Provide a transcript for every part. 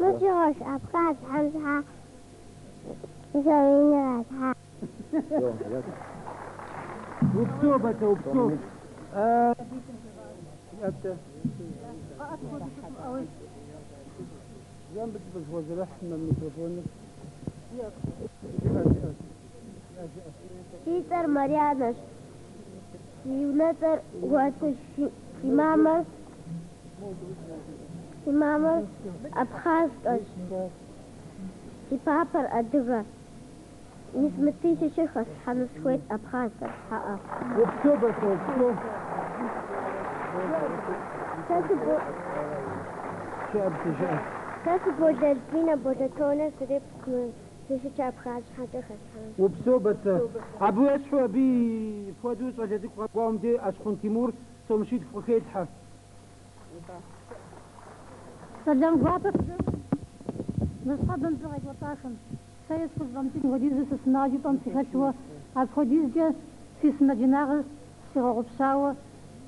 مجوش أبقاس حمزها يسوين راسها وبسوبة وبسوب جنبك بس وزرح من الميكروفون Peter Marianas Юнатор Гуату Симамас Абхазкас Сипапар Адыга Несмотрите шихас Ханасхует Абхазкас Хаа وبسوبة وبسوب شعب تجاه Касу Бодальпина Бодатона Среп تشجع أبخاز حاجة خسها وبسوبة أبو أسحو أبي فودوس وجدك قوم دي أسخن تيمور سومشيت فخيت حا سلام غابة نصابن زغيت وطاشن سيد فزمتين وديز سناجي طنسيخشوا أبخديز جا في سنجناغ سيغو غبساوة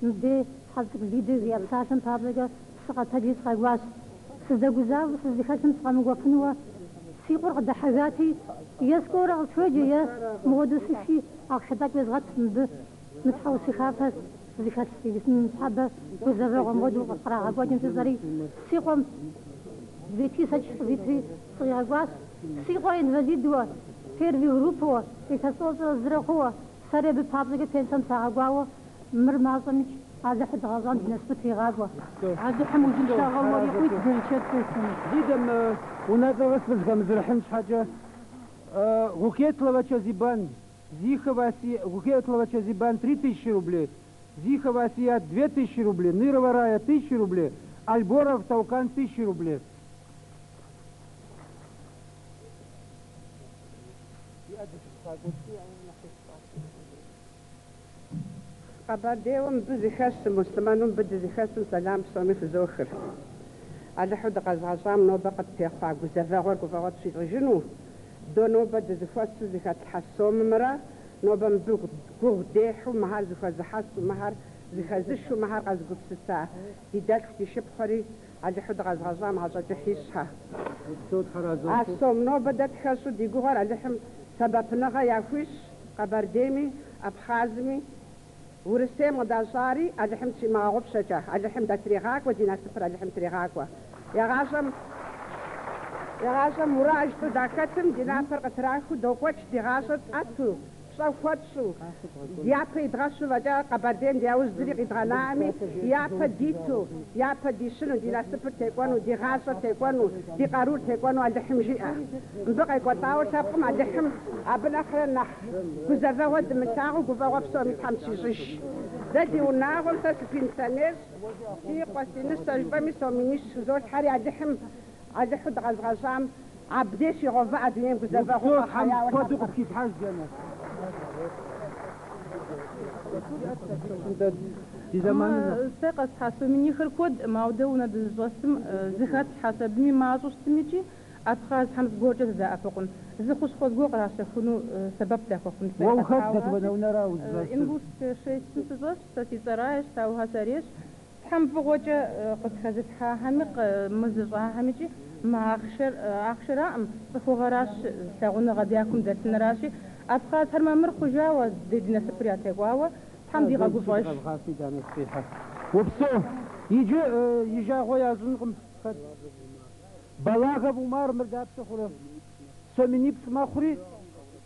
ندي حزق الفيديو زي أبساشن تابلغا سقط هديس خيواس سزدقوزاو سزدخشن سقامقوفنوا سيقور قد حاجاتي يسكور الفوجي يا مودسي أخشتك بزغت نتحو سخافة زكاة سيسن صحابة وزرع مودو قطرة قوادين تزاري سيقوم بيتي سجح بيتي صغير قواس سيقوم ينفزيدوا فيرفي هروبوا يكسوز زرقوا ساري ببابلغة بينسان ساقواوا مرمازمك هذا حد غازان بنسبة غابة هذا حمود الشاغل وريقويت برشاد بيسن جيدا ونظر اسمز غمزرحنش حاجة غوكيت لوача زيبان زيخة واسي غوكيت لوача زيبان 3000 рублей زيخة واسيات 2000 рублей Нырова рая 1000 рублей Альборов Таукан 1000 рублей قباديهم بزخاس مسلمانون بدزخاس سلام صامي في زوخر على حد غزعزام نوبة قد تيقفع قزافاغور قفاغات في غجنو دو نوبة دزخاس زخات حسوم مرا نوبة مبوغ قرديحو مهار زخاس زحاسو مهار زخازشو مهار غاز قبسسا دي دالك تشب خوري على حد غزعزام عزا تحيسها حسوم نوبة دتخاسو دي قغار على حم سببنا غيافوش قبرديمي أبخازمي ورسيم ودازاري ألحم سما غبسجة ألحم دتريغاك ودينا سفر ألحم تريغاكوا يا غازم مراج تداكتم دينا فرق تراكو دوكوش دي غازت أتو صوفتسو يابا يدغسو وجا قبردين دياوز دريق يدغنامي يابا ديتو يابا ديسنو دينا سفر تيكوانو دي غازة تيكوانو دي قارور تيكوانو ألحم جيئة نبقى يقوطاو تابقم ألحم أبن أخرنا كوزافا ود متاعو كوفا وفسو متحمسي زيش دادي وناغل تسفين سنيس دي قواسينيس تجبامي سومينيس زوج حاري ألحم ألحم غزغزام عبديش يغوفا أدوين كوزافا هو حياة فودوق كيف حاج جانا إذا ما ساقس حاسوميني خركود ماودونا دزوستم زخات حسبني مازوستميتي أبخاز حمز جوجة ذا أفقن زخوش خود جوق راش يكونوا سبب تفقن وخدت ونراو إنغوش شيء سنتزوش تترايش تاوها سريش حم بغوجة قد خزتها حمق مزجها حميجي مع أخشر بخوغراش ساغون غدياكم دتن راشي أبخاز هرما مرخو جاوا دينا سبرياتي واوا حمدي غاقو فاش وبسو يجي غويا زنقم بلاغة بومار مرداب سخورة سوميني بسما خوري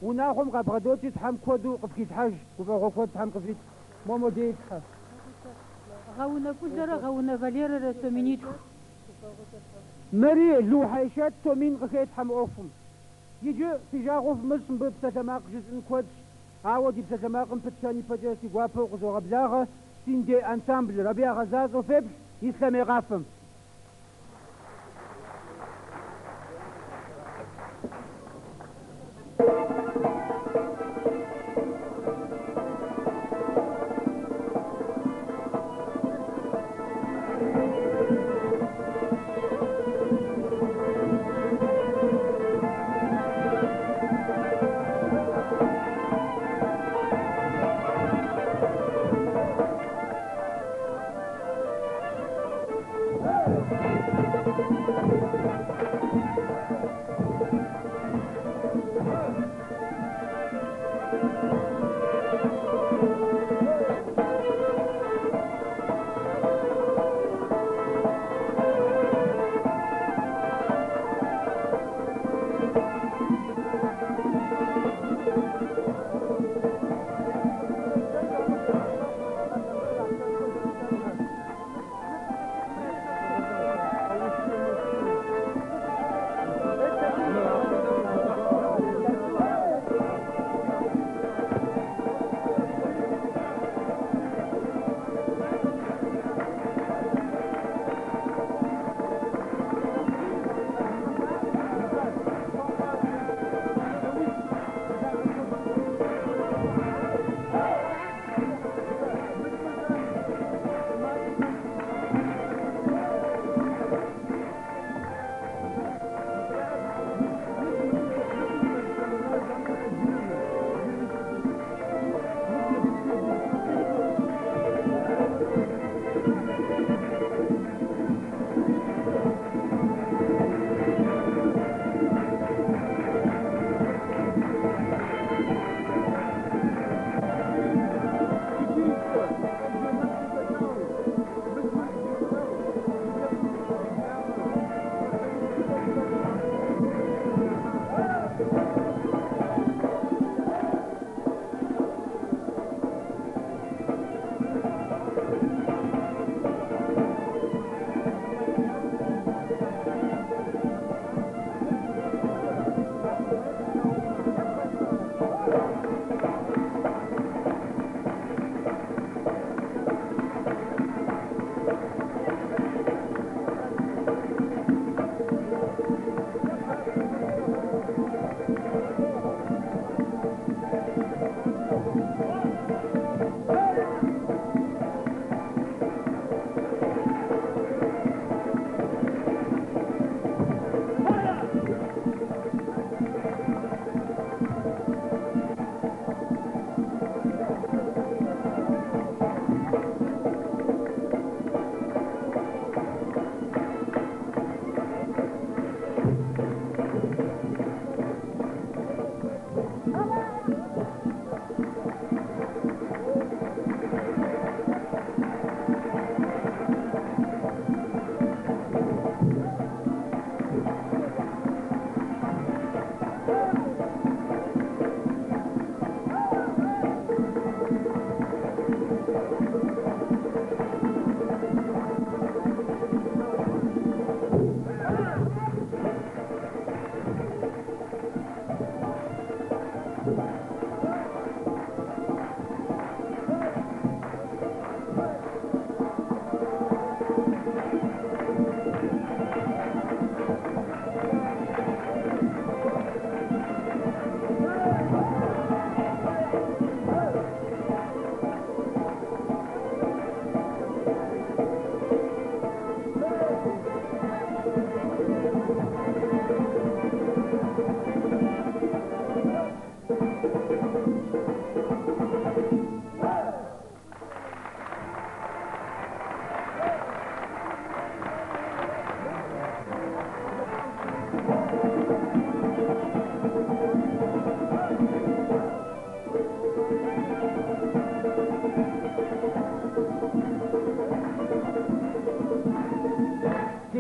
وناخم قبغدوتي تحم كودو قفكيت حاج وفاقو كود تحم قفكيت مومو ديت حاج غاونا كوزارة غاونا فاليرا سومينيتو مري لو حيشات سومين قفكيت حم اوفم يجي في جاغوف مسم ببساتماق جزء كودش عاودي بساتماق بتشاني بجاسي قوابو قزو غبلاغة سين دي انسامبل ربيع غزاز وفبش يسلمي غافم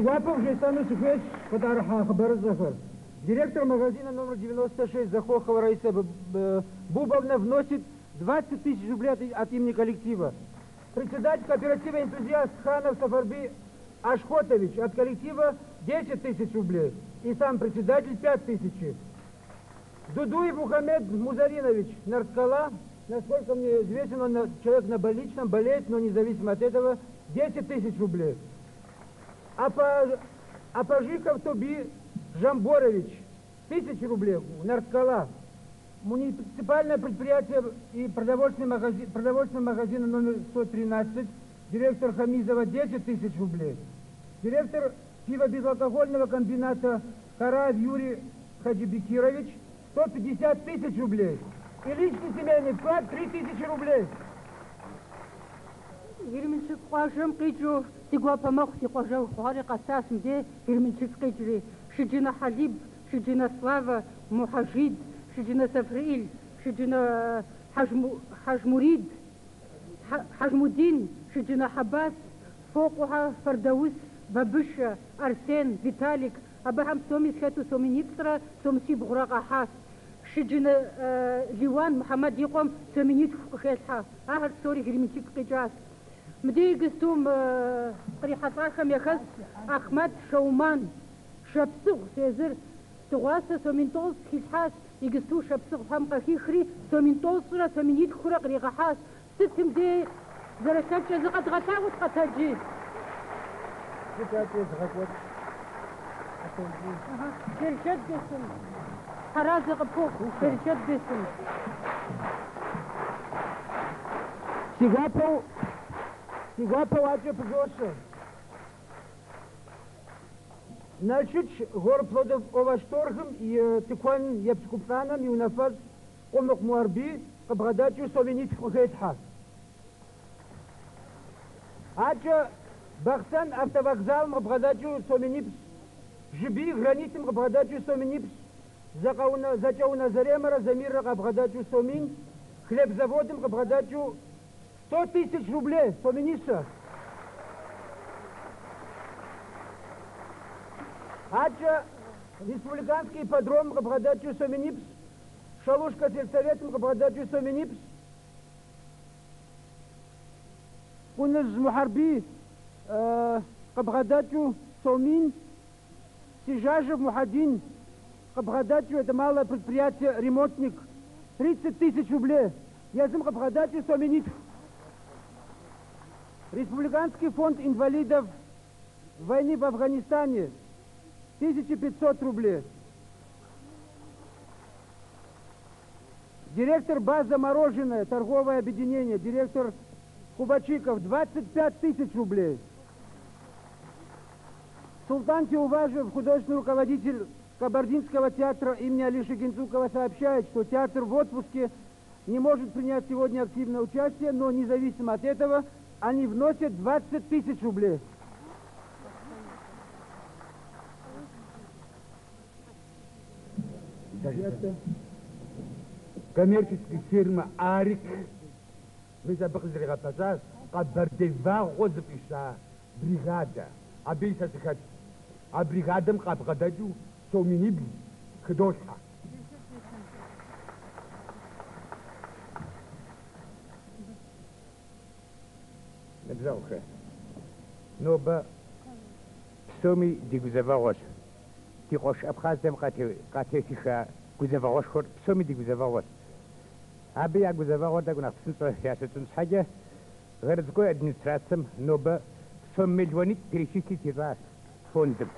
Сигуапов Жейсану Сухвеч, Хатарха Хабарзахар. Директор магазина номер 96 Захохова Раиса Бубовна вносит 20 тысяч рублей от имени коллектива. Председатель кооператива «Энтузиаст» Ханов Сафарби Ашхотович от коллектива 10 тысяч рублей. И сам председатель 5 тысяч. Дудуев Мухаммед Музаринович Нарткала, насколько мне известен, он человек на больничном, болеет, но независимо от этого, 10 тысяч рублей. Апажиков Тоби Жамборович, 1000 рублей, Нарткала. Муниципальное предприятие и продовольственный магазин номер 113, директор Хамизова 10 тысяч рублей. Директор пиво-безалкогольного комбината Караев Юрий Хаджибекирович 150 тысяч рублей. И личный семейный вклад 3000 рублей. Ирминчик қажым қиджу, тигуапа махти қажау қари қасасым де, ирминчик қиджри, Шиджина Халиб, Шиджина Слава, Мухажид, Шиджина Сафрил, Шиджина Хажмурид, Хажмудин, Шиджина Хабас, Фокуха Фардаус, Бабыша, Арсен, Виталик, Абахам Сомис Хату Соминиктра, Сомси Буграка Хас, Шиджина Ливан, Мухаммад Яком, Соминит Хелха, Ахар Сори Ирминчик қиджас. مديقستم قريحتاكم يخص أحمد شومان شبسغ سيزر تغاسة سومنتوز خلحاس يقستو شبسغ هم قخيخري سومنتوز صورة سومنيت خورق ريغحاس ستم دي زرشات جزقت غتا وتقتاجي شرشات قسم حرازق بوخ شرشات قسم Сигуапов Аджа Пжоша. Значит, гор плодов овашторгом и тыкван епскупнаном и унафаз омок муарби кабгадачу совенит хухетха. Аджа Бахсан автовокзал мабгадачу совенипс жиби границам кабгадачу совенипс зачауна заремара замира кабгадачу сомин хлебзаводом кабгадачу 100 тысяч рублей, помянися. Аджа республиканский ипподром Кабгадачу Соминипс, Шалушка сельсоветом Кабгадачу Соминипс, Куныз Мухарби Кабгадачу Сомин, Сижажев Мухадин Кабгадачу, это малое предприятие, ремонтник, 30 тысяч рублей. Язым Кабгадачу Соминипс. Республиканский фонд инвалидов войны в Афганистане 1500 рублей. Директор база «Мороженое», торговое объединение, директор Кубачиков 25 тысяч рублей. Султан Теуважев, художественный руководитель Кабардинского театра имени Алиши Генцукова, сообщает, что театр в отпуске не может принять сегодня активное участие, но независимо от этого они вносят 20 тысяч рублей. Коммерческая фирма «Арик», вы забыли рассказать, Кабардева Розапиша, бригада. А бейся сказать, а бригадам Кабгададжу, Соминибли, Хдоша. Набзауха. Но ба Соми дигузавагош. Тихош Абхаздем катехиха гузавагош хор Соми дигузавагош. Аби я гузавагош да гунах сынто яшетун схаja городской администрациям, но ба Соммельвонит перечислить раз фондом.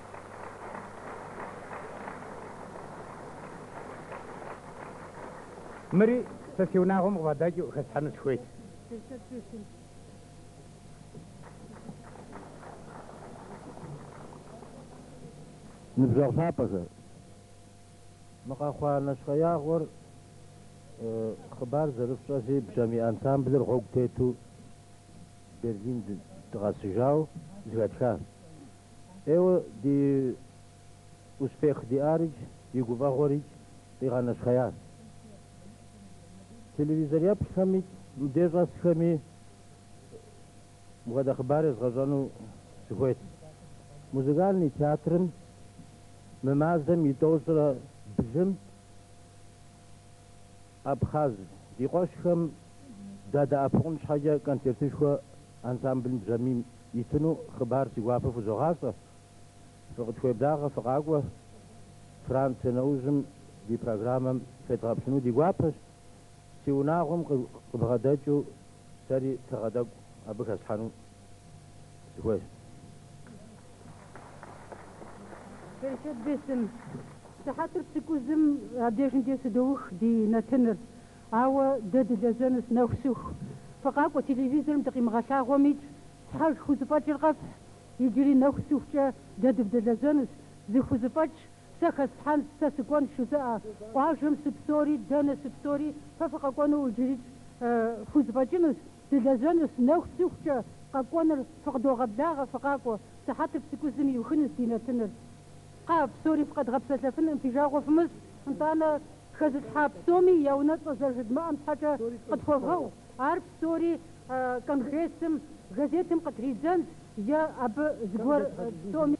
Мари сосюнахом вададжу хасанус хует. نبزغ ثابك مقاخوا نشقيا غور خبار ظرف راسي بجميع انسامبل الغوق تيتو برلين تغاسجاو زغات خان ايو دي успех دي ارج يقوفا غوريج دي غانشقيا تلفزيونيا بخامي ديجا سخامي مغدا خبار غزانو سخويت музыкальный театрым мы мазым и тозра бжым Абхаз дикошхам дада апон шхаja концертишхо ансамбль бжамим итну хабар сигуапа фузогаса фготхвебдага фгагва Франция наужим ди программам федрапшну дигуапас сиунагум кбгадачу сари тагадаг абхасхану сигуас Першет бесим сахатр сикузим адежн десдух ди натнер ава деддезенс навсух فقاقو تلفزيون تقيم غشاغوميت حال خوزبات الغف يجري نوخسوفجا ددب دلزونس زي خوزبات سكس حال سسكون شوزا قاجم سبسوري دانا سبسوري فقاقونو جري خوزباتينس دلزونس نوخسوفجا قاقونر فقدو غبلاغ فقاقو سحاتب سكوزم يوخنس ديناتنر قاب سوري فقد غبسة لفن انفجاغو فمس انتانا خزت حاب سومي يونات وزرجد ما حاجة قد فوقو عارف سوري كونغريسم غازيتم قد ريزانس يا أب زغور سومي